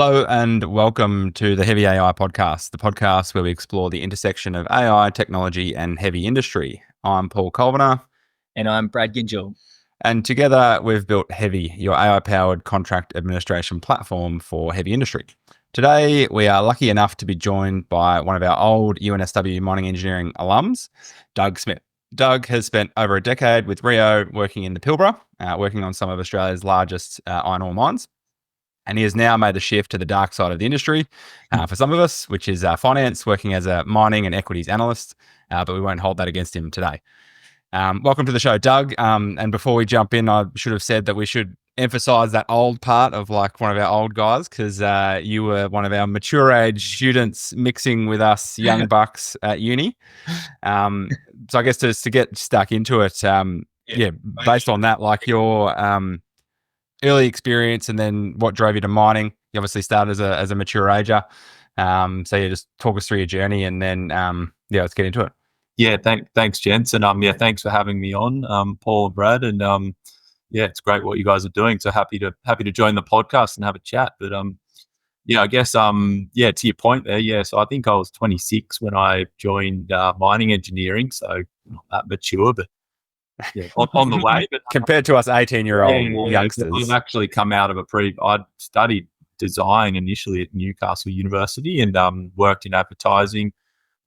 Hello and welcome to the Hevi AI podcast, the podcast where we explore the intersection of AI, technology and heavy industry. I'm Paul Colviner. And I'm Brad Gingell. And together we've built Hevi, your AI-powered contract administration platform for heavy industry. Today, we are lucky enough to be joined by one of our old UNSW mining engineering alums, Doug Smith. Doug has spent over a decade with Rio working in the Pilbara, working on some of Australia's largest iron ore mines. And he has now made the shift to the dark side of the industry for some of us, which is finance, working as a mining and equities analyst. But we won't hold that against him today. Welcome to the show, Doug. And before we jump in, I should have said that we should emphasize that old part of like one of our old guys, because you were one of our mature age students mixing with us young bucks at uni. So I guess just to get stuck into it, based on that, like your early experience and then what drove you to mining. You obviously started as a mature ager. So just talk us through your journey and then let's get into it. Yeah, thanks, gents, and thanks for having me on, Paul and Brad, and it's great what you guys are doing. So happy to join the podcast and have a chat. But I guess to your point there, so I think I was 26 when I joined mining engineering, so not that mature, but on the way. But compared to us 18-year-old youngsters, I've actually come out of I'd studied design initially at Newcastle University and worked in advertising.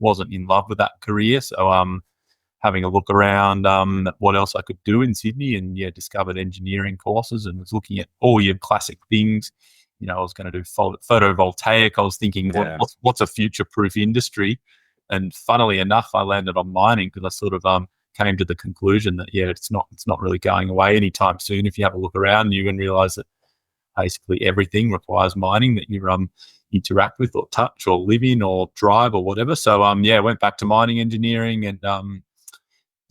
Wasn't in love with that career, so having a look around what else I could do in Sydney, and discovered engineering courses and was looking at all your classic things. I was going to do photovoltaic. I was thinking, what's a future-proof industry? And funnily enough, I landed on mining because I sort of came to the conclusion that it's not really going away anytime soon. If you have a look around, you can realize that basically everything requires mining that you interact with or touch or live in or drive or whatever. So went back to mining engineering and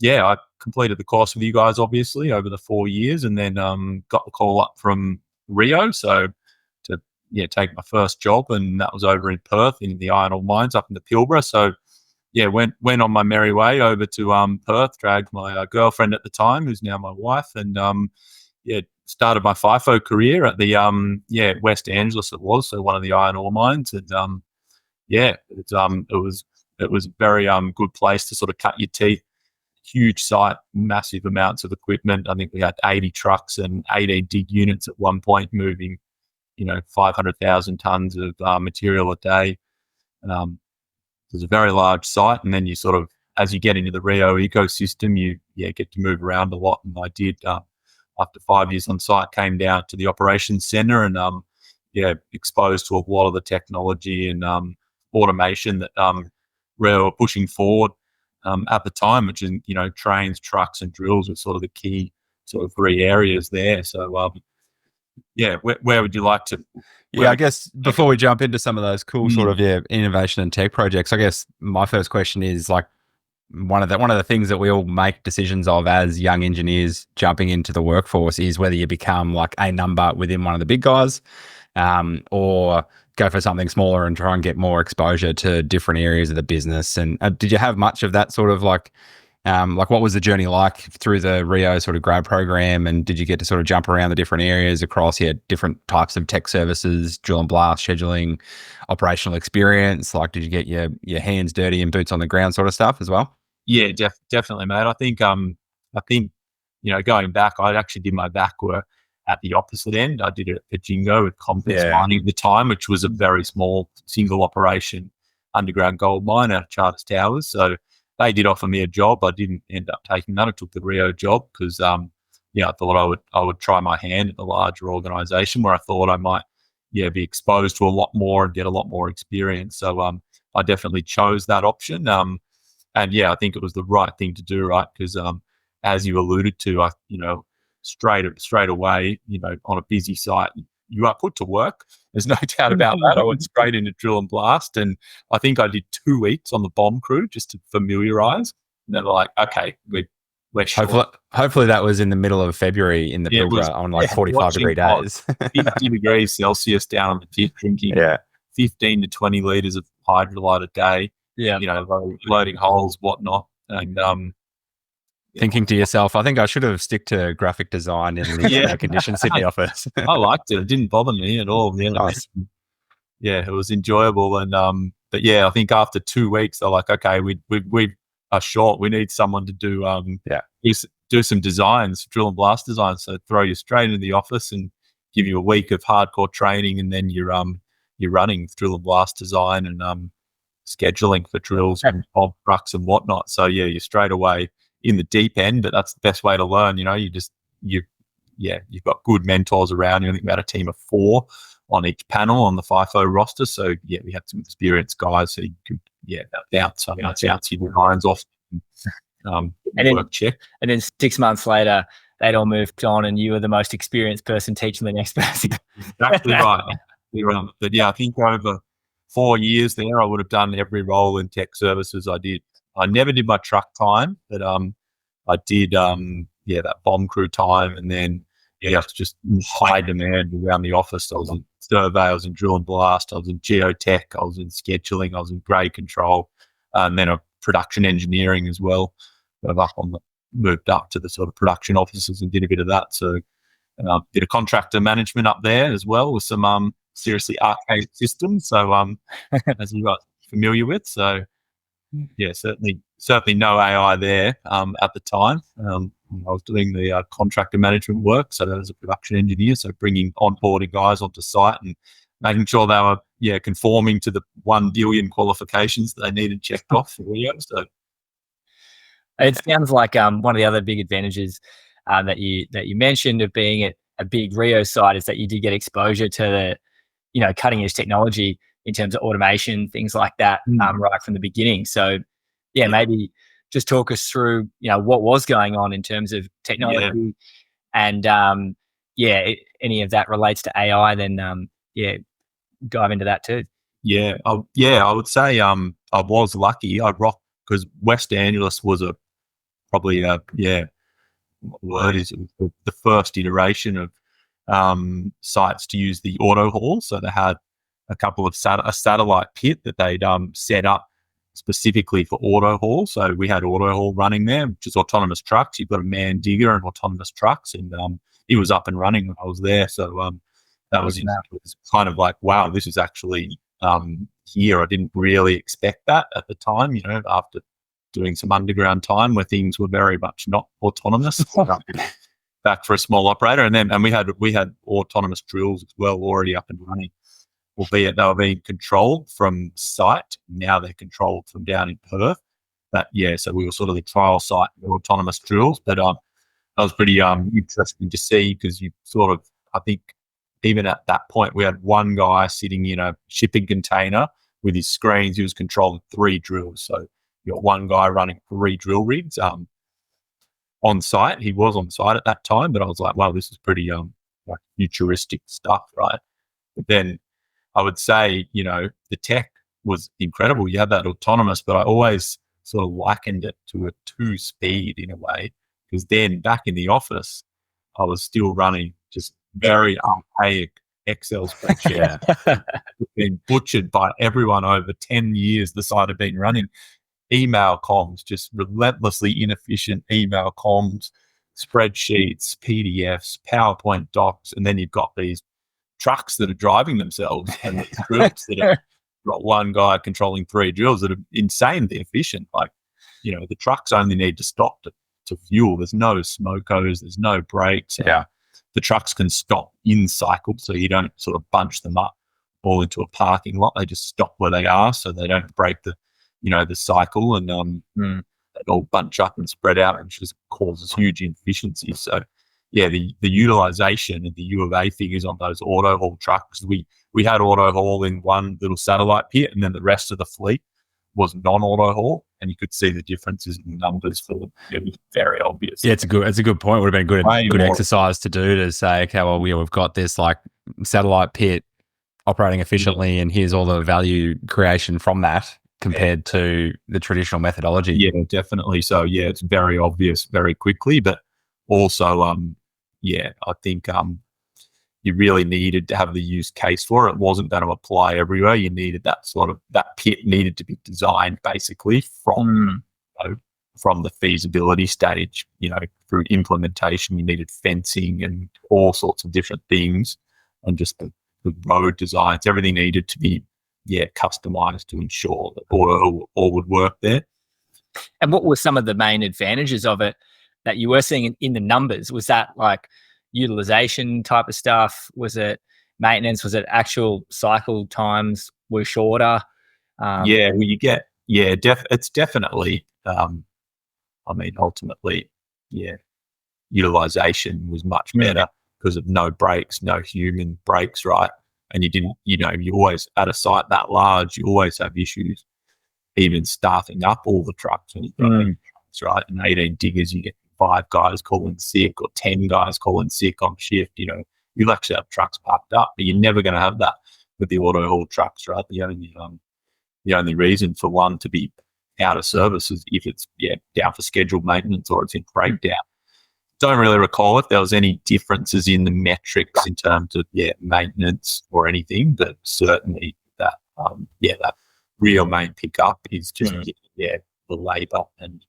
I completed the course with you guys obviously over the 4 years, and then got the call up from Rio to take my first job, and that was over in Perth in the iron ore mines up in the Pilbara. So went on my merry way over to Perth, dragged my girlfriend at the time, who's now my wife, and started my FIFO career at the West Angeles. It was so one of the iron ore mines, and it was a very good place to sort of cut your teeth. Huge site, massive amounts of equipment. I think we had 80 trucks and 18 dig units at one point, moving 500,000 tons of material a day. It was a very large site, and then you sort of, as you get into the Rio ecosystem, you get to move around a lot, and I did. After 5 years on site, came down to the operations center and exposed to a lot of the technology and automation that Rio were pushing forward at the time, which is trains, trucks, and drills were sort of the key sort of 3 areas there. So where would you like to? I guess before we jump into some of those cool sort of innovation and tech projects, I guess my first question is like one of the things that we all make decisions of as young engineers jumping into the workforce is whether you become like a number within one of the big guys, or go for something smaller and try and get more exposure to different areas of the business. And did you have much of that sort of like what was the journey like through the Rio sort of grad program? And did you get to sort of jump around the different areas across different types of tech services, drill and blast, scheduling, operational experience? Like, did you get your hands dirty and boots on the ground sort of stuff as well? Yeah, definitely, mate. I think going back, I actually did my back work at the opposite end. I did it at Pajingo with Complex Mining at the time, which was a very small single operation underground gold mine out of Charters Towers. So they did offer me a job. I didn't end up taking that. I took the Rio job because I thought I would try my hand at the larger organisation where I thought I might be exposed to a lot more and get a lot more experience. So I definitely chose that option. I think it was the right thing to do, right? Because as you alluded to, straight away, on a busy site, you are put to work. There's no doubt about that. I went straight into drill and blast, and I think I did 2 weeks on the bomb crew just to familiarise. And they're like, okay, we're sure. Hopefully that was in the middle of February in the Pilbara on like 45-degree days. 50 degrees Celsius down on the pit, drinking 15 to 20 litres of hydrolyte a day. Loading holes, whatnot, and thinking to yourself, I think I should have stick to graphic design in the air conditioned Sydney office. I liked it. It didn't bother me at all. Nice. it was enjoyable. And but yeah, I think after 2 weeks, they're like, okay, we are short. We need someone to do do some designs, drill and blast designs. So throw you straight into the office and give you a week of hardcore training, and then you're running drill and blast design and scheduling for drills and bob trucks and whatnot. So yeah, you're straight away in the deep end, but that's the best way to learn. You've got good mentors around you. I think we had a team of 4 on each panel on the FIFO roster. So yeah, we had some experienced guys who could bounce your lines off and then work check. And then 6 months later, they'd all moved on, and you were the most experienced person teaching the next person. Exactly right. But yeah, I think over 4 years there, I would have done every role in tech services I did. I never did my truck time, but I did that bomb crew time, and then just high demand around the office. I was in survey, I was in drill and blast, I was in geotech, I was in scheduling, I was in grade control, and then a production engineering as well. Moved up to the sort of production offices and did a bit of that. So bit of contractor management up there as well with some seriously archaic systems. So as you got familiar with. So yeah, certainly no AI there at the time. I was doing the contractor management work, so that was a production engineer. So onboarding guys onto site and making sure they were conforming to the 1 billion qualifications that they needed checked off for Rio. So it sounds like one of the other big advantages that you mentioned of being at a big Rio site is that you did get exposure to the cutting edge technology in terms of automation, things like that, right from the beginning. So maybe just talk us through what was going on in terms of technology, and any of that relates to AI, then dive into that too. I would say I was lucky. I rocked because West Angeles was the first iteration of sites to use the AutoHaul. So they had a couple of a satellite pit that they'd set up specifically for AutoHaul. So we had AutoHaul running there, which is autonomous trucks. You've got a man digger and autonomous trucks, and it was up and running when I was there. So that was kind of like, wow, this is actually here. I didn't really expect that at the time, after doing some underground time where things were very much not autonomous. Back for a small operator, and we had autonomous drills as well already up and running, albeit they were being controlled from site. Now they're controlled from down in Perth. So we were sort of the trial site for autonomous drills, but that was pretty interesting to see, because you sort of, I think even at that point, we had one guy sitting in a shipping container with his screens. He was controlling 3 drills. So you got one guy running 3 drill rigs on site. He was on site at that time, but I was like, wow, this is pretty like futuristic stuff, right? But then I would say, the tech was incredible. You had that autonomous, but I always sort of likened it to a 2-speed in a way, because then back in the office, I was still running just very archaic Excel spreadsheets. Been butchered by everyone over 10 years. The site had been running email comms, just relentlessly inefficient email comms, spreadsheets, PDFs, PowerPoint docs, and then you've got these trucks that are driving themselves and the drills that have got one guy controlling 3 drills that are insanely efficient. Like, the trucks only need to stop to fuel. There's no smokos, there's no brakes. The trucks can stop in cycle, so you don't sort of bunch them up all into a parking lot. They just stop where they are, so they don't break the cycle, and they all bunch up and spread out, which just causes huge inefficiencies. So the utilization and the U of A figures on those AutoHaul trucks, we had AutoHaul in one little satellite pit, and then the rest of the fleet was non-AutoHaul, and you could see the differences in numbers for them. It was very obvious. Yeah, it's a good point. It would have been good exercise to do, to say, okay, well, we've got this like satellite pit operating efficiently, and here's all the value creation from that compared to the traditional methodology. Yeah, definitely. So it's very obvious very quickly, but also I think you really needed to have the use case for it. It wasn't going to apply everywhere. You needed that pit needed to be designed basically from the feasibility stage, through implementation. You needed fencing and all sorts of different things, and just the road designs, everything needed to be customized to ensure that all would work there. And what were some of the main advantages of it that you were seeing in the numbers? Was that like utilization type of stuff? Was it maintenance? Was it actual cycle times were shorter? Well, you get it's definitely. Ultimately, utilization was much better because of no brakes, no human brakes, right? And you always, at a site that large, you always have issues, even staffing up all the trucks when you've got 8 trucks, right? And 18 diggers, you get 5 guys calling sick or 10 guys calling sick on shift. You'll actually have trucks packed up, but you're never going to have that with the AutoHaul trucks, right? The only reason for one to be out of service is if it's down for scheduled maintenance or it's in breakdown. Don't really recall if there was any differences in the metrics in terms of maintenance or anything, but certainly that that real main pickup is just the labour and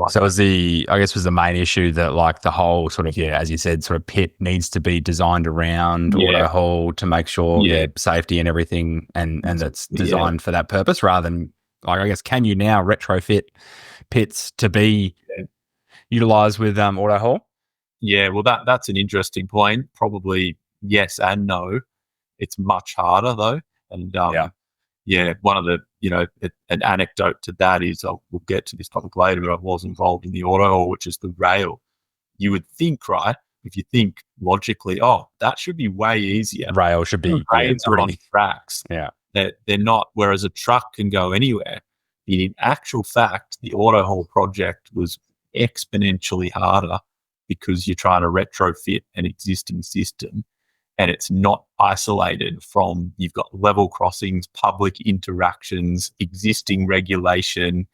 so was the main issue that like the whole sort of as you said, sort of pit needs to be designed around AutoHaul to make sure safety and everything and that's designed for that purpose, rather than like, I guess, can you now retrofit pits to be utilized with AutoHaul? Yeah, well, that's an interesting point. Probably yes and no. It's much harder though, and one of the an anecdote to that is we'll get to this topic later, but I was involved in the AutoHaul, which is the rail. You would think, right? If you think logically, that should be way easier. Rail should be rails are on tracks. Yeah. They're not, whereas a truck can go anywhere. In actual fact, the AutoHaul project was exponentially harder because you're trying to retrofit an existing system and it's not isolated from, you've got level crossings, public interactions, existing regulation,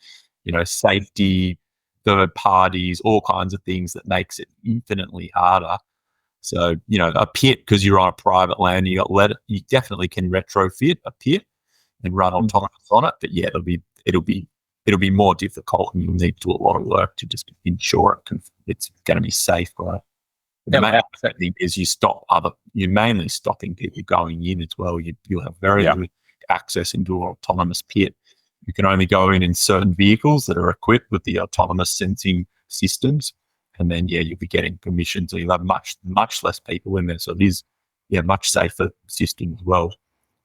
safety, third parties, all kinds of things that makes it infinitely harder. So, a pit, because you're on a private land, you definitely can retrofit a pit and run autonomous on it. But it'll be more difficult, and you'll need to do a lot of work to just ensure it's going to be safe, right? The main thing is you're mainly stopping people going in as well. You'll have very limited access into an autonomous pit. You can only go in certain vehicles that are equipped with the autonomous sensing systems. And then, you'll be getting permission. So you'll have much, much less people in there. So it is, much safer system as well.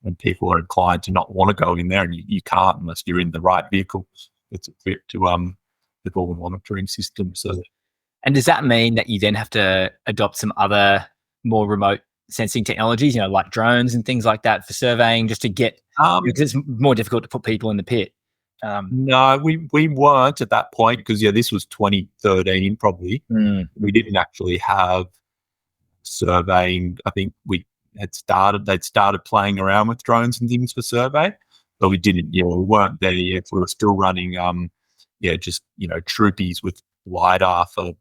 When people are inclined to not want to go in there, and you can't unless you're in the right vehicle that's equipped to with all the monitoring systems. So, and does that mean that you then have to adopt some other more remote sensing technologies, like drones and things like that for surveying, just to get because it's more difficult to put people in the pit? No, we weren't at that point because this was 2013 probably. We didn't actually have surveying. I think they'd started playing around with drones and things for survey, but we didn't. We weren't there yet. We were still running just troopies with LiDAR for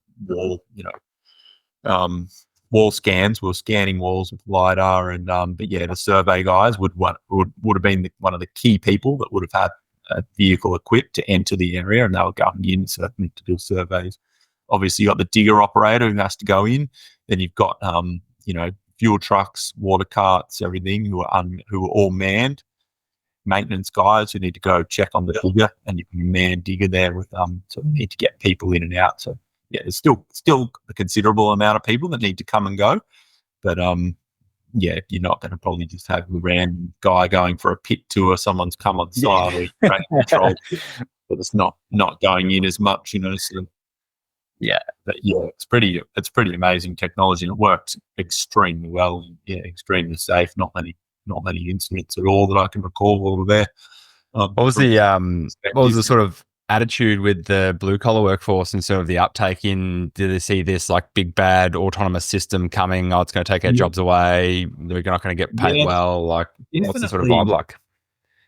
wall scans. We were scanning walls with LiDAR, and but the survey guys would have been one of the key people that would have had a vehicle equipped to enter the area, and they were going in certainly to do surveys. Obviously, you got the digger operator who has to go in. Then you've got fuel trucks, water carts, everything who are all manned. Maintenance guys who need to go check on the digger, and you can man digger there with so you need to get people in and out. So there's still a considerable amount of people that need to come and go, but you're not going to probably just have a random guy going for a pit tour. Someone's come on site or train control, but it's not going in as much, So, but it's pretty amazing technology, and it works extremely well. Extremely safe. Not many incidents at all that I can recall over there. What was the sort of attitude with the blue collar workforce and sort of the uptake in? Did they see this like big bad autonomous system coming? It's going to take our jobs away. We're not going to get paid well. Like, what's the sort of vibe like?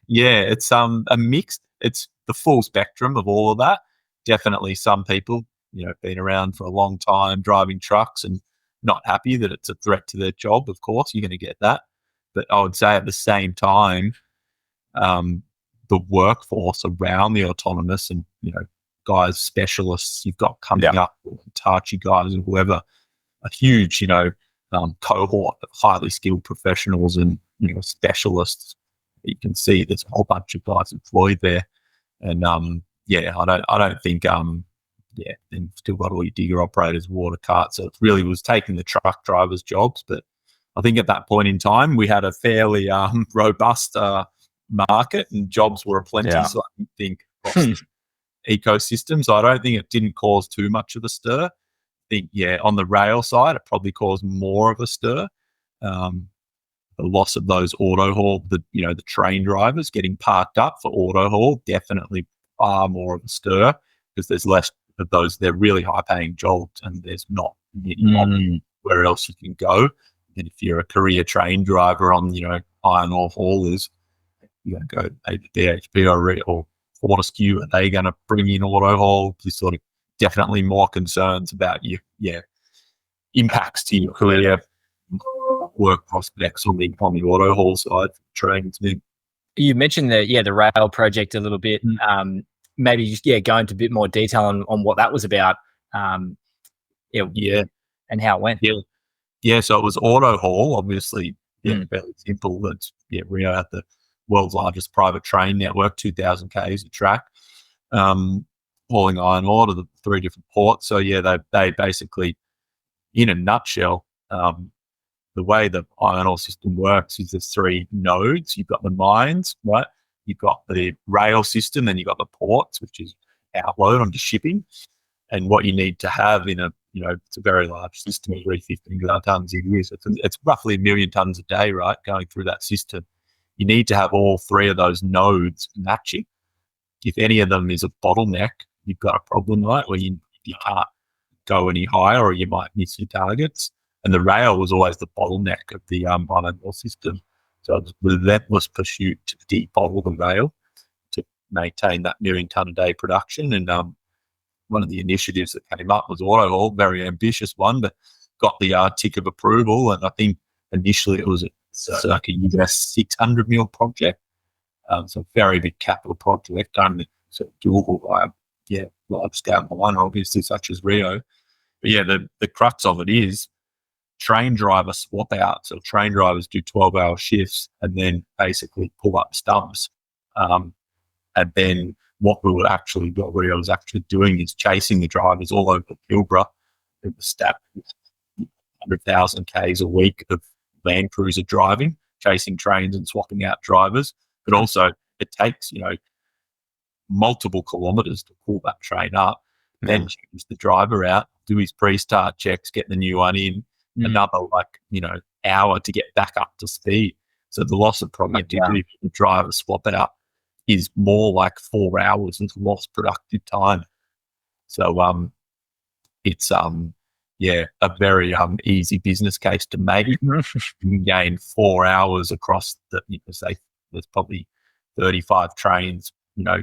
Yeah, it's a mixed. It's the full spectrum of all of that. Definitely, some people been around for a long time driving trucks and not happy that it's a threat to their job. Of course, you're going to get that. But I would say at the same time, the workforce around the autonomous and, guys, specialists you've got coming up, Hitachi guys and whoever, a huge, cohort of highly skilled professionals and specialists. You can see there's a whole bunch of guys employed there, and I don't think and still got all your digger operators, water carts. So it really was taking the truck drivers' jobs. But I think at that point in time, we had a fairly robust market and jobs were aplenty. Yeah. So I think ecosystem. So I don't think it didn't cause too much of a stir. I think, on the rail side, it probably caused more of a stir. The loss of those AutoHaul, the train drivers getting parked up for AutoHaul, definitely far more of a stir because there's less of those. They're really high-paying jobs, and there's not where else you can go. And if you're a career train driver on, iron ore haulers, you're going to go maybe BHP or Fortescue. Are they going to bring in AutoHaul? There's sort of definitely more concerns about impacts to your career work prospects on the AutoHaul side for trains. You mentioned the rail project a little bit. Maybe just go into a bit more detail on what that was about. And how it went. So it was AutoHaul, obviously. Fairly simple. That's Rio had the world's largest private train network, 2,000 k's of track, hauling iron ore to the 3 different ports. So they basically, in a nutshell, the way the iron ore system works is there's 3 nodes. You've got the mines, right? You've got the rail system, and you've got the ports, which is outload onto shipping. And what you need to have in it's a very large system, 350 tons a year. So it's roughly 1 million tons a day, right, going through that system. You need to have all 3 of those nodes matching. If any of them is a bottleneck, you've got a problem, right, where you can't go any higher or you might miss your targets. And the rail was always the bottleneck of the iron ore system. So it was a relentless pursuit to debottle the rail to maintain that 1 million ton a day production. And one of the initiatives that came up was AutoHaul, very ambitious one, but got the tick of approval. And I think initially it was like a $600 million project. So very big capital project, so doable by large scale mine, obviously, such as Rio. But the crux of it is train driver swap out. So train drivers do 12-hour shifts and then basically pull up stumps. And then what Rio was actually doing is chasing the drivers all over Pilbara. It was stacked 100,000 k's a week of Land Cruiser driving, chasing trains and swapping out drivers. But also it takes, multiple kilometres to pull that train up, then change the driver out, do his pre-start checks, get the new one in, another hour to get back up to speed. So the loss of productivity for the driver swap out is more like 4 hours of lost productive time. So it's a very easy business case to make. You can gain 4 hours across say there's probably 35 trains,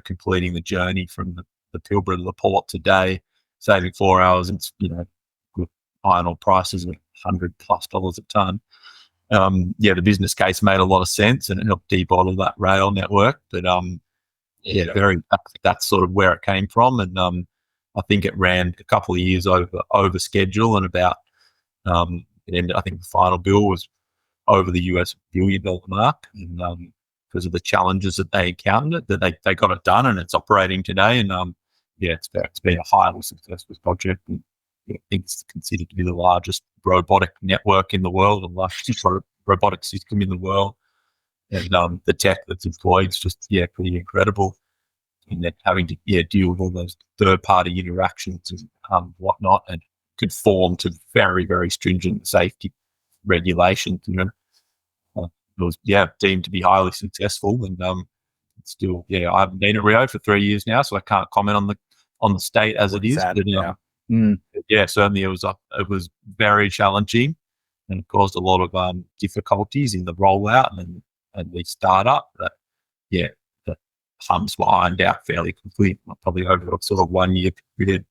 completing the journey from the Pilbara to the port today, saving 4 hours. It's with iron ore prices of $100+ a ton. The business case made a lot of sense and it helped debottle that rail network. But that's sort of where it came from. And I think it ran a couple of years over schedule, and about and I think the final bill was over the US $1 billion mark. And because of the challenges that they encountered, that they got it done, and it's operating today. And it's been a highly successful project. And I think it's considered to be the largest robotic network in the world, the largest robotic system in the world. And the tech that's employed is just pretty incredible. And then having to deal with all those third-party interactions and whatnot, and conform to very, very stringent safety regulations. It was deemed to be highly successful, and it's still I haven't been at Rio for 3 years now, so I can't comment on the state as it is. But, certainly it was very challenging, and it caused a lot of difficulties in the rollout and the startup. But the humps were ironed out fairly quickly, probably over a sort of 1 year period,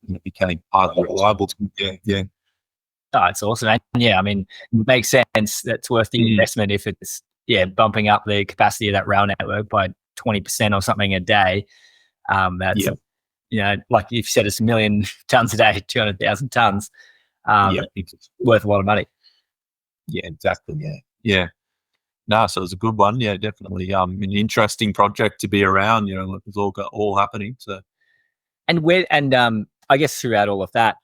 and it became highly reliable. Oh, it's awesome. And it makes sense. That's worth the investment if it's bumping up the capacity of that rail network by 20% or something a day. That's like you've said, it's 1 million tons a day, 200,000 tons. It's worth a lot of money. Yeah, exactly. Yeah. No, so it was a good one. Yeah, definitely. An interesting project to be around. You know, it was all happening. So And I guess throughout all of that,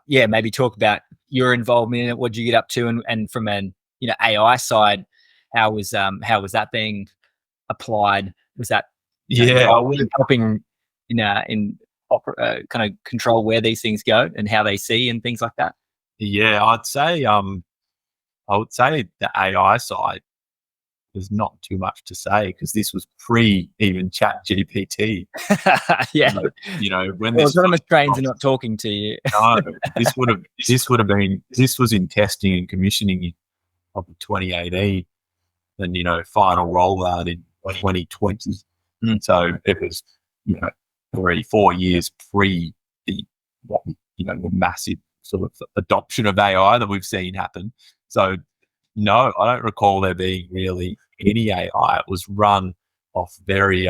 yeah, maybe talk about your involvement in it. What did you get up to, and from an AI side, how was that being applied? Was that yeah, helping kind of control where these things go and how they see and things like that? yeah, I would say the AI side, there's not too much to say because this was pre even Chat GPT. Yeah, When well, this autonomous trains are not talking to you. no, this was in testing and commissioning in probably 2018, and final rollout in 2020. So it was already 4 years pre the the massive sort of adoption of AI that we've seen happen. So no, I don't recall there being really any AI. It was run off very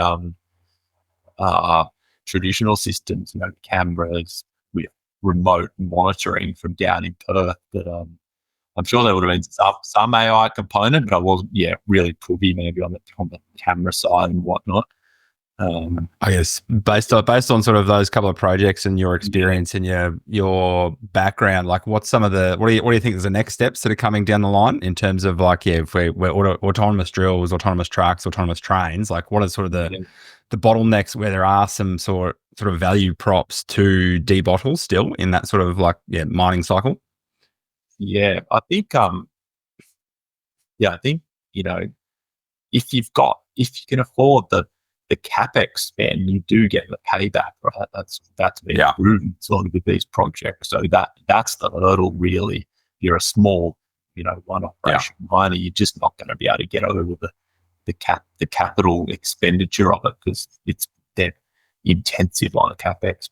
traditional systems, cameras with remote monitoring from down in Perth. But I'm sure there would have been some AI component, but I wasn't really privy maybe on the camera side and whatnot. I guess based on sort of those couple of projects and your experience and your background, like what's some of the what do you think is the next steps that are coming down the line in terms of like if we're autonomous drills, autonomous trucks, autonomous trains, like what are sort of the bottlenecks where there are some sort of value props to debottle still in that sort of like mining cycle? Yeah, I think if you can afford the capex spend, you do get the payback, right? That's been proven sort of with these projects. So that's the hurdle really. If you're a small, one operation miner, you're just not going to be able to get over the capital expenditure of it because they're intensive on a capex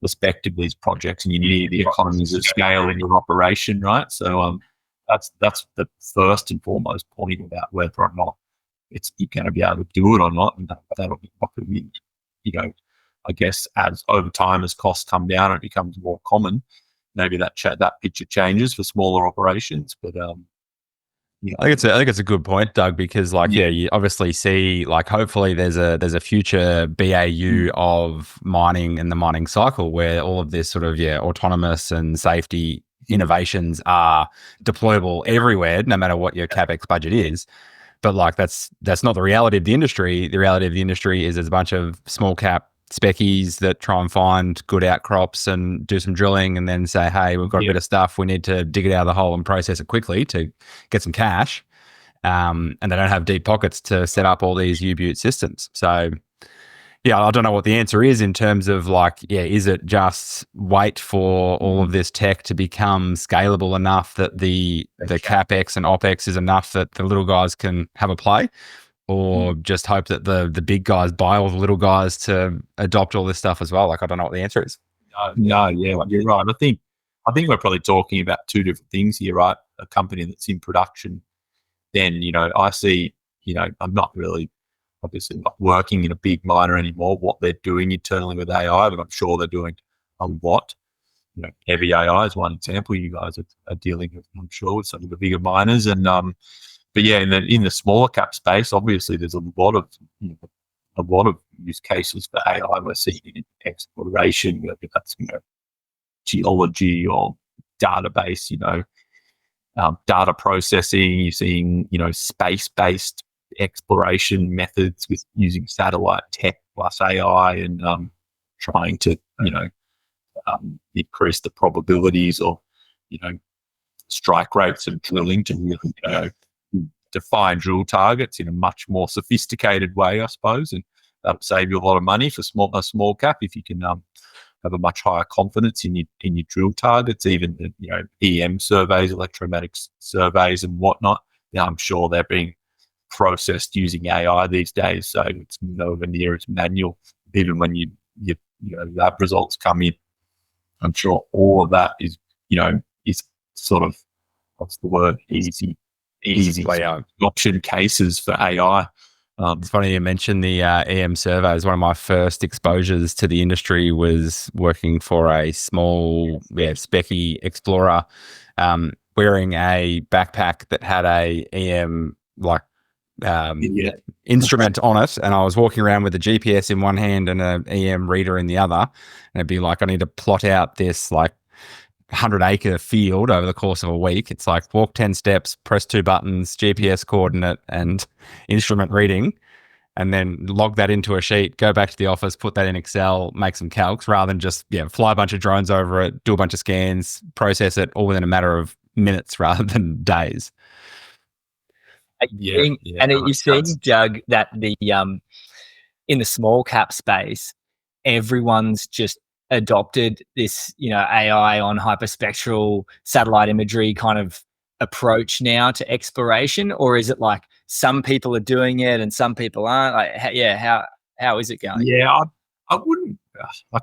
perspective, these projects, and you need the economies of scale in your operation, right? So that's the first and foremost point about whether or not you're going to be able to do it or not, and that'll be, I guess as over time as costs come down, it becomes more common. Maybe that picture changes for smaller operations, but I think it's a good point, Doug, because you obviously see like hopefully there's a future BAU of mining and the mining cycle where all of this sort of autonomous and safety innovations are deployable everywhere, no matter what your capex budget is. But like that's not the reality of the industry. The reality of the industry is there's a bunch of small cap speckies that try and find good outcrops and do some drilling and then say, hey, we've got a bit of stuff. We need to dig it out of the hole and process it quickly to get some cash. And they don't have deep pockets to set up all these U-Butte systems. So I don't know what the answer is in terms of like, is it just wait for all of this tech to become scalable enough that the CapEx and OpEx is enough that the little guys can have a play? Or just hope that the big guys buy all the little guys to adopt all this stuff as well? Like, I don't know what the answer is. No, you're right. I think we're probably talking about two different things here, right? A company that's in production, then, I see, I'm not really, obviously not working in a big miner anymore, what they're doing internally with AI, but I'm sure they're doing a lot. Hevi AI is one example. You guys are dealing with, I'm sure, with some of the bigger miners. And, but in the smaller cap space, obviously there's a lot of use cases for AI. We're seeing in exploration, whether that's geology or database, data processing. You're seeing space-based exploration methods with using satellite tech plus AI and trying to increase the probabilities or strike rates of drilling to really define drill targets in a much more sophisticated way, I suppose, and that'll save you a lot of money for a small cap if you can have a much higher confidence in your drill targets. Even the EM surveys, electromagnetic surveys, and whatnot. I'm sure they're being processed using AI these days, so it's nowhere near as manual. Even when your lab results come in, I'm sure all of that is sort of, what's the word, easy option cases for AI. It's funny you mentioned the EM surveys. One of my first exposures to the industry was working for a small specky explorer wearing a backpack that had a EM instrument on it, and I was walking around with a GPS in one hand and an EM reader in the other, and it'd be like, I need to plot out this like 100-acre field over the course of a week. It's like walk 10 steps, press 2 buttons, GPS coordinate and instrument reading, and then log that into a sheet, go back to the office, put that in Excel, make some calcs, rather than just fly a bunch of drones over it, do a bunch of scans, process it all within a matter of minutes rather than days. Are you seeing, Doug, that in the small cap space, everyone's just adopted this, AI on hyperspectral satellite imagery kind of approach now to exploration? Or is it like some people are doing it and some people aren't? Like, how is it going? Yeah, I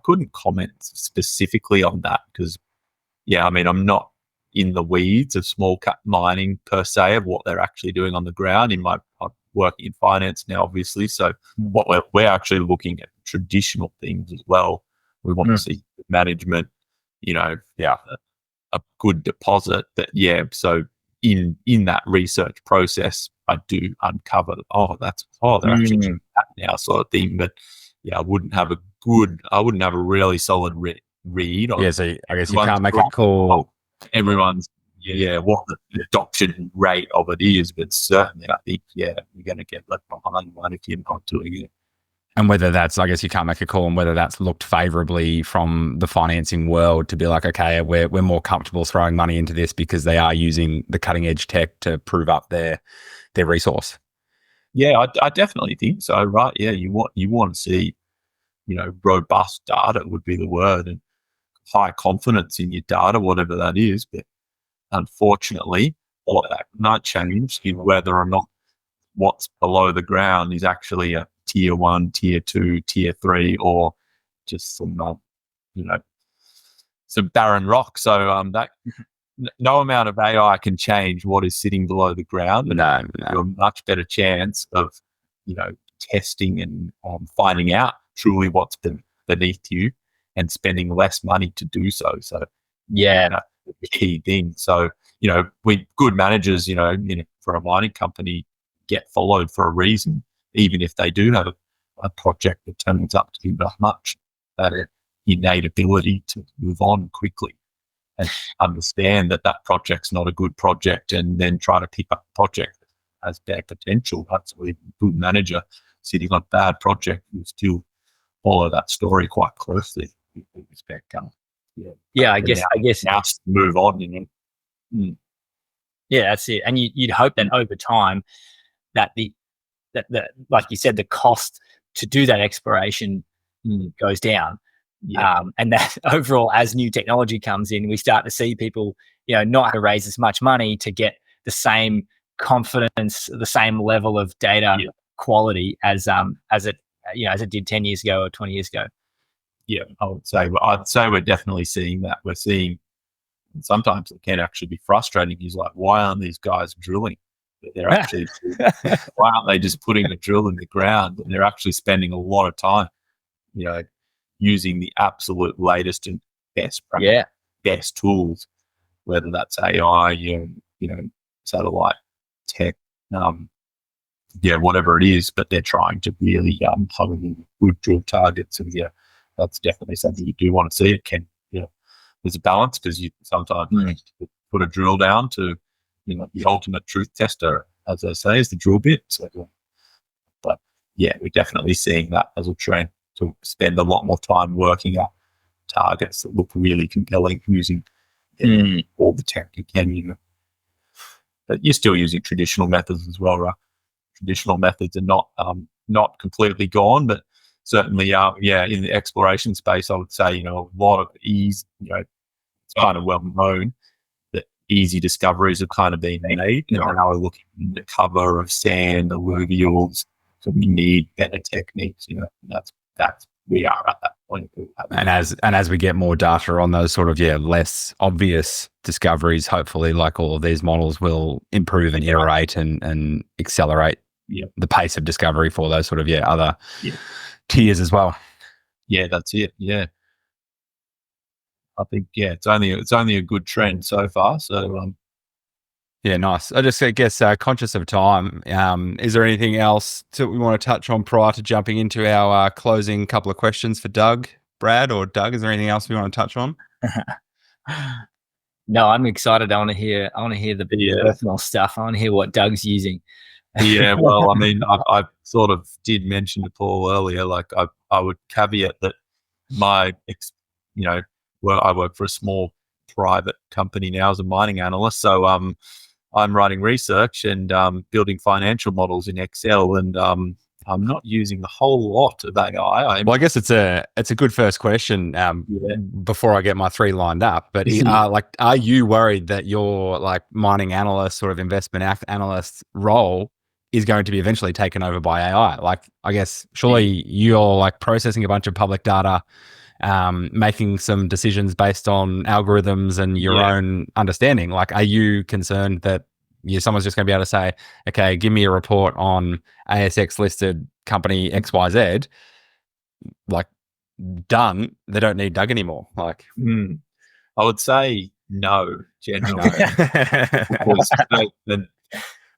couldn't comment specifically on that because, I'm not in the weeds of small cap mining per se of what they're actually doing on the ground. I'm working in finance now, obviously. So what we're actually looking at traditional things as well. We want to see management, a good deposit. But so in that research process, I do uncover, they're actually doing that now, sort of thing. But I wouldn't have a really solid read on. So I guess you can't make a call. Everyone's what the adoption rate of it is, but certainly I think you're going to get left behind one if you're not doing it. And whether that's, I guess you can't make a call on whether that's looked favorably from the financing world to be like, okay, we're more comfortable throwing money into this because they are using the cutting edge tech to prove up their resource. Yeah, I definitely think so. Right? Yeah, you want to see, robust data would be the word, and high confidence in your data, whatever that is. But unfortunately, all of that might change in whether or not what's below the ground is actually a tier 1, tier 2, tier 3, or just some barren rock. So that no amount of AI can change what is sitting below the ground. No. You have a much better chance of testing and finding out truly what's beneath you and spending less money to do so. So the key thing. So we good managers, for a mining company, get followed for a reason, even if they do have a project that turns up to be much that innate ability to move on quickly and understand that project's not a good project, and then try to pick up a project that has bad potential. That's a good manager sitting on a bad project who still follow that story quite closely. I guess now move on. Yeah, that's it. And you'd hope that over time that the like you said, the cost to do that exploration goes down. And that overall, as new technology comes in, we start to see people, not have to raise as much money to get the same confidence, the same level of data quality as it did 10 years ago or 20 years ago. Yeah, I'd say we're definitely seeing that. We're seeing, and sometimes it can actually be frustrating. He's like, why aren't these guys drilling? But they're actually, why aren't they just putting a drill in the ground? And they're actually spending a lot of time, using the absolute latest and best tools, whether that's AI, satellite tech, whatever it is. But they're trying to really hone good drill targets, and that's definitely something you do want to see. It can, there's a balance because you sometimes put a drill down to, the ultimate truth tester, as they say, is the drill bit. So, but we're definitely seeing that as a trend to spend a lot more time working out targets that look really compelling using all the tech you can. But you're still using traditional methods as well, right? Traditional methods are not completely gone, but certainly, in the exploration space, I would say, a lot of ease, it's kind of well known that easy discoveries have kind of been made. Now we're looking at the cover of sand, alluvials, so we need better techniques. That's we are at that point. And as we get more data on those sort of less obvious discoveries, hopefully, like all of these models will improve and iterate and accelerate the pace of discovery for those sort of other tiers as well. Yeah, that's it. Yeah, I think it's only a good trend so far. So Yeah, nice. I guess conscious of time, is there anything else that we want to touch on prior to jumping into our closing couple of questions for Doug, Brad, or Doug? Is there anything else we want to touch on? No, I'm excited. I want to hear the personal stuff. I want to hear what Doug's using. Yeah, well, I mean, I sort of did mention to Paul earlier, like I would caveat that I work for a small private company now as a mining analyst. So I'm writing research and building financial models in Excel, and I'm not using a whole lot of AI. Well, I guess it's a good first question before I get my three lined up. But are you worried that your like mining analyst, sort of investment analyst role is going to be eventually taken over by AI? Like, I guess surely you're like processing a bunch of public data, making some decisions based on algorithms and your own understanding. Like, are you concerned that someone's just going to be able to say, okay, give me a report on ASX listed company XYZ, like, done. They don't need Doug anymore. Like, I would say no, generally. Because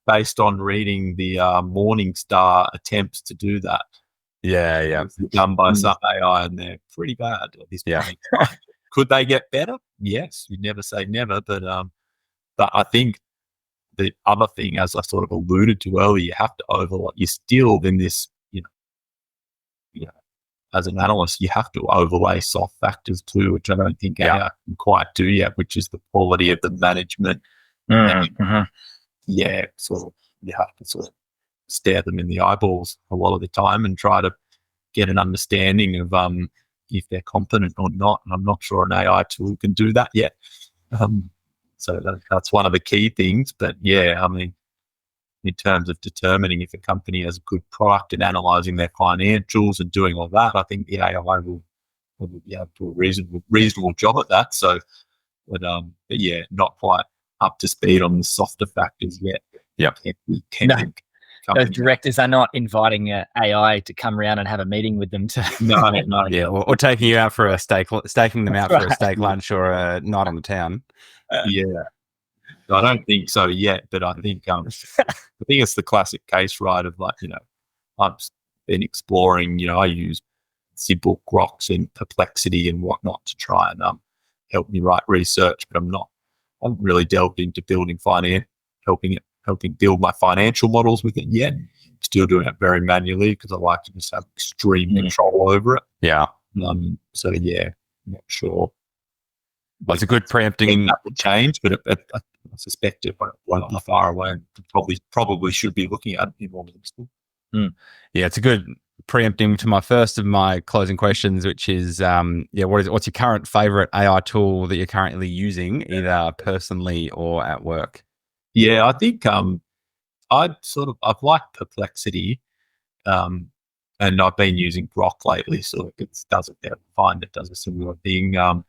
based on reading the Morningstar attempts to do that. Yeah. Done by some AI, and they're pretty bad at this point. Could they get better? Yes. You never say never, but I think the other thing, as I sort of alluded to earlier, you have to overlay. You're still in this, as an analyst, you have to overlay soft factors too, which I don't think AI can quite do yet, which is the quality of the management. Yeah, sort of, you have to sort of stare them in the eyeballs a lot of the time and try to get an understanding of if they're competent or not. And I'm not sure an AI tool can do that yet. So that's one of the key things. But yeah, I mean, in terms of determining if a company has a good product and analyzing their financials and doing all that, I think the AI will be able to do a reasonable job at that. So, but yeah, not quite up to speed on the softer factors yet. Those directors are not inviting AI to come around and have a meeting with them to no. Yeah, or taking you out for a staking them out for a steak lunch or a night on the town. I don't think so yet, but I think it's the classic case, right? Of like, I've been exploring. I use simple groks and Perplexity and whatnot to try and help me write research, but I haven't really delved into building helping build my financial models with it yet. Still doing it very manually because I like to just have extreme control over it. Yeah. So yeah, I'm not sure. Well, it's a good preempting. That would change, but I suspect it won't be far away. Probably should be looking at it in more school. Yeah, it's a good preempting to my first of my closing questions, which is, what's your current favorite AI tool that you're currently using, either personally or at work? Yeah, I think I've liked Perplexity, and I've been using Grok lately, so it does a similar thing.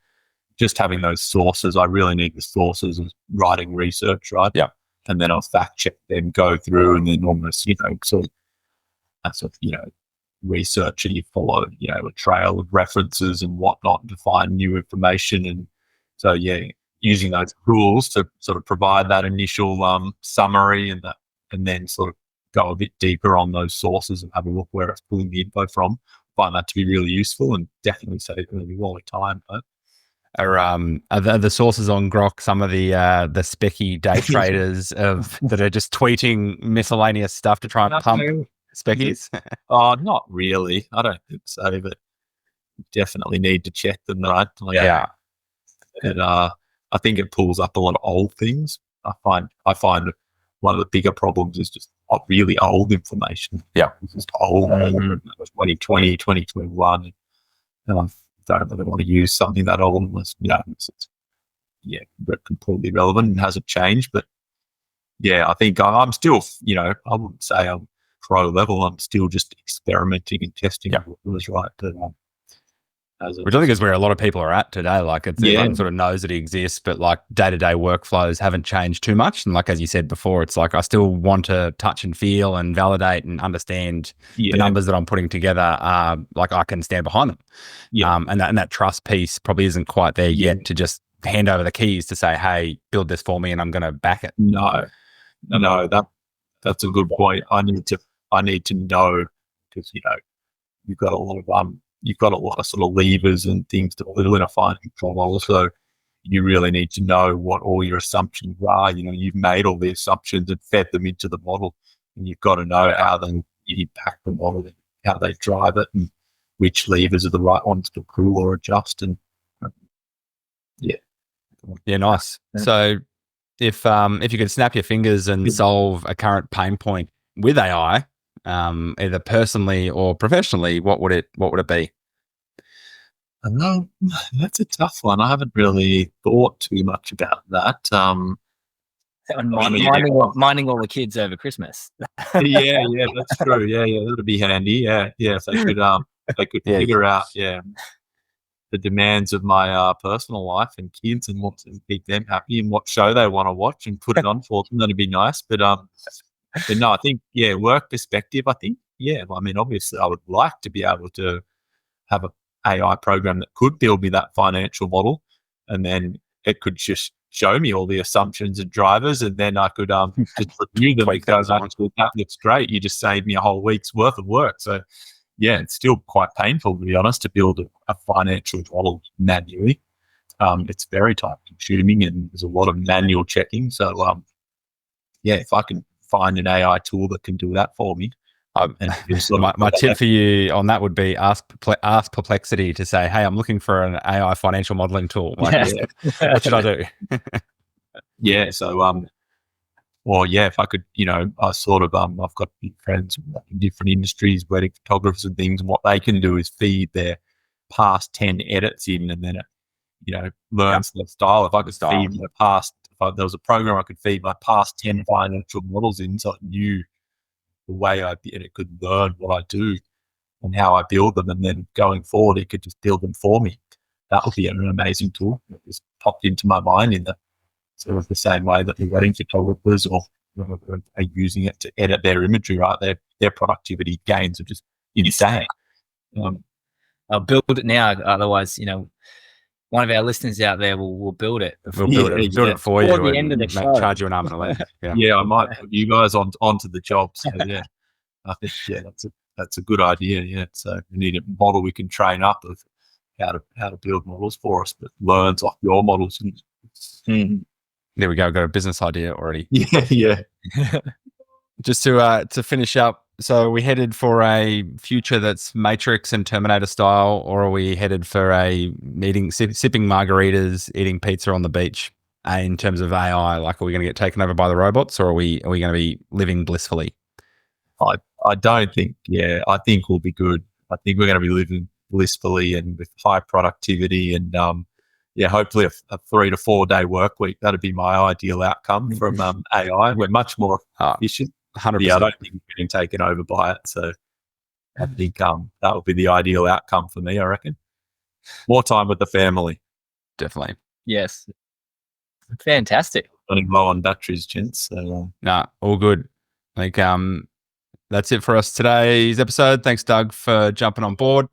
Just having those sources, I really need the sources of writing research, right? Yeah. And then I'll fact check them, go through, and then almost, research, and you follow, a trail of references and whatnot to find new information. And so, yeah, using those tools to sort of provide that initial summary and then sort of go a bit deeper on those sources and have a look where it's pulling the info from. Find that to be really useful and definitely save me a lot of time. But are the sources on Grok some of the specky day traders that are just tweeting miscellaneous stuff to try and pump speckies? Not really. I don't think so, but definitely need to check them, right? And I think it pulls up a lot of old things. I find one of the bigger problems is just really old information. Yeah. It's just old. 2020, 2021. And I don't really want to use something that old unless, it's completely relevant and hasn't changed. But yeah, I think I'm still, I wouldn't say I'm pro level. I'm still just experimenting and testing what was right. Which I think is where a lot of people are at today. Like, everyone sort of knows that it exists, but like day-to-day workflows haven't changed too much. And like, as you said before, it's like I still want to touch and feel and validate and understand the numbers that I'm putting together. Like, I can stand behind them. And that trust piece probably isn't quite there yet to just hand over the keys to say, hey, build this for me and I'm going to back it. No, that's a good point. I need to know, because you've got a lot of sort of levers and things to build in a financial model. So you really need to know what all your assumptions are. You've made all the assumptions and fed them into the model, and you've got to know how then you impact the model, and how they drive it, and which levers are the right ones to pull or adjust. And yeah, nice. So if you could snap your fingers and solve a current pain point with AI, either personally or professionally, what would it be? That's a tough one. I haven't really thought too much about that. Mining all the kids over Christmas. yeah, that's true. Yeah, that'd be handy. Yeah, if they could figure out the demands of my personal life and kids, and what to keep them happy, and what show they want to watch, and put it on for them. That'd be nice. But no, I think work perspective. I think I mean, obviously, I would like to be able to have an AI program that could build me that financial model, and then it could just show me all the assumptions and drivers, and then I could just review them and go, actually, that looks great. You just saved me a whole week's worth of work. So it's still quite painful, to be honest, to build a financial model manually. It's very time consuming, and there's a lot of manual checking. So if I can find an AI tool that can do that for me. My tip for you on that would be ask Perplexity to say, hey, I'm looking for an AI financial modeling tool. What should I do? So if I could, I sort of I've got friends in different industries, wedding photographers and things, and what they can do is feed their past 10 edits in, and then it learns the style. If I could feed if there was a program I could feed my past 10 financial models in, so it knew the way I did, it could learn what I do and how I build them, and then going forward, it could just build them for me. That would be an amazing tool. It just popped into my mind in the sort of the same way that the wedding photographers are using it to edit their imagery, right? Their productivity gains are just insane. I'll build it now. Otherwise, one of our listeners out there will build it. We'll build it for you. The end of the show. Charge you an arm and a leg. I might put you guys onto the job. So I think that's a good idea. Yeah, so we need a model we can train up of how to build models for us, but learns off your models. There we go. Got a business idea already. Yeah. Just to finish up. So are we headed for a future that's Matrix and Terminator style, or are we headed for sipping margaritas, eating pizza on the beach? In terms of AI, like, are we going to get taken over by the robots, or are we going to be living blissfully? I don't think. I think we'll be good. I think we're going to be living blissfully and with high productivity, and hopefully a 3 to 4 day work week. That'd be my ideal outcome from AI. We're much more efficient. 100%. I don't think we're getting taken over by it. So I think that would be the ideal outcome for me, I reckon. More time with the family. Definitely. Yes. Fantastic. Running low on batteries, gents. So, all good. Like, that's it for us today's episode. Thanks, Doug, for jumping on board.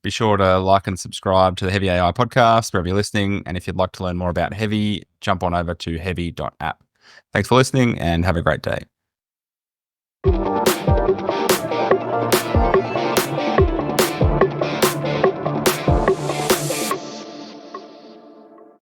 Be sure to like and subscribe to the Hevi AI podcast wherever you're listening. And if you'd like to learn more about Hevi, jump on over to hevi.app. Thanks for listening and have a great day.